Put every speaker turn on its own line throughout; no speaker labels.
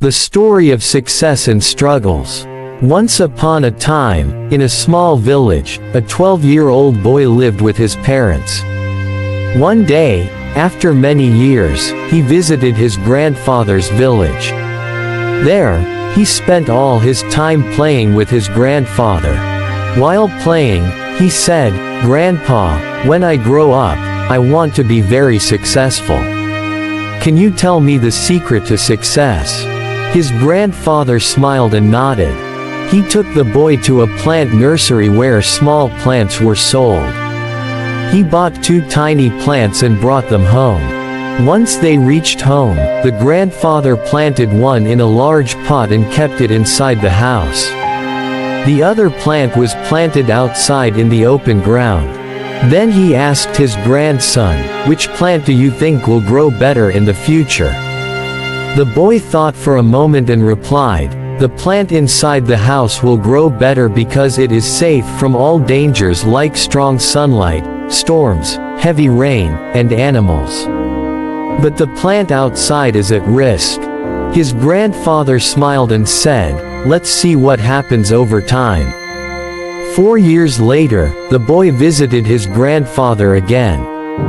The story of success and struggles. Once upon a time, in a small village, a 12-year-old boy lived with his parents. One day, after many years, he visited his grandfather's village. There, he spent all his time playing with his grandfather. While playing, he said, "Grandpa, when I grow up, I want to be very successful. Can you tell me the secret to success?" His grandfather smiled and nodded. He took the boy to a plant nursery where small plants were sold. He bought 2 tiny plants and brought them home. Once they reached home, the grandfather planted one in a large pot and kept it inside the house. The other plant was planted outside in the open ground. Then he asked his grandson, "Which plant do you think will grow better in the future?" The boy thought for a moment and replied, "The plant inside the house will grow better because it is safe from all dangers like strong sunlight, storms, heavy rain, and animals. But the plant outside is at risk." His grandfather smiled and said, "Let's see what happens over time." 4 years later, the boy visited his grandfather again.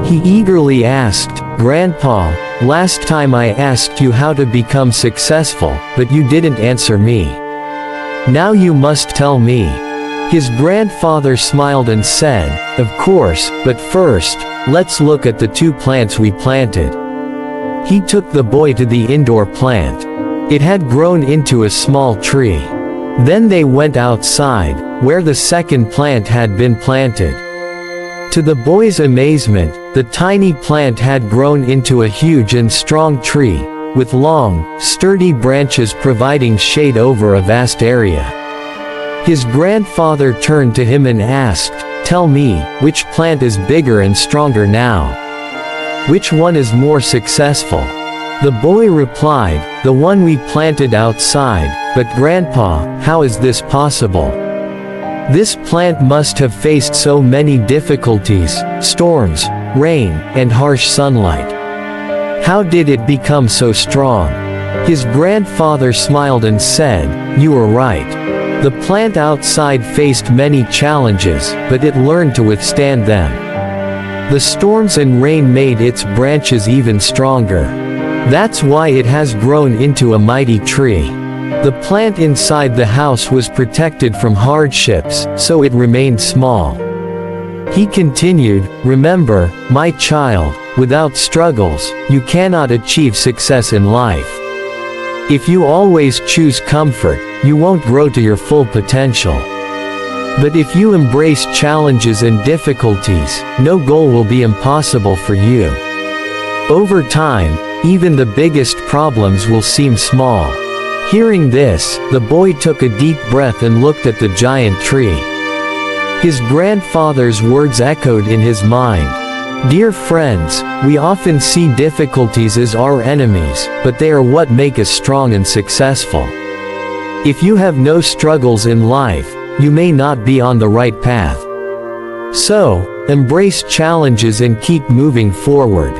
He eagerly asked, "Grandpa, last time I asked you how to become successful, but you didn't answer me. Now you must tell me." His grandfather smiled and said, "Of course, but first, let's look at the 2 plants we planted." He took the boy to the indoor plant. It had grown into a small tree. Then they went outside, where the second plant had been planted. To the boy's amazement, the tiny plant had grown into a huge and strong tree, with long, sturdy branches providing shade over a vast area. His grandfather turned to him and asked, "Tell me, which plant is bigger and stronger now? Which one is more successful?" The boy replied, "The one we planted outside, but Grandpa, how is this possible? This plant must have faced so many difficulties, storms, rain, and harsh sunlight. How did it become so strong?" His grandfather smiled and said, "You are right. The plant outside faced many challenges, but it learned to withstand them. The storms and rain made its branches even stronger. That's why it has grown into a mighty tree. The plant inside the house was protected from hardships, so it remained small." He continued, "Remember, my child, without struggles, you cannot achieve success in life. If you always choose comfort, you won't grow to your full potential. But if you embrace challenges and difficulties, no goal will be impossible for you. Over time, even the biggest problems will seem small." Hearing this, the boy took a deep breath and looked at the giant tree. His grandfather's words echoed in his mind. Dear friends, we often see difficulties as our enemies, but they are what make us strong and successful. If you have no struggles in life, you may not be on the right path. So, embrace challenges and keep moving forward.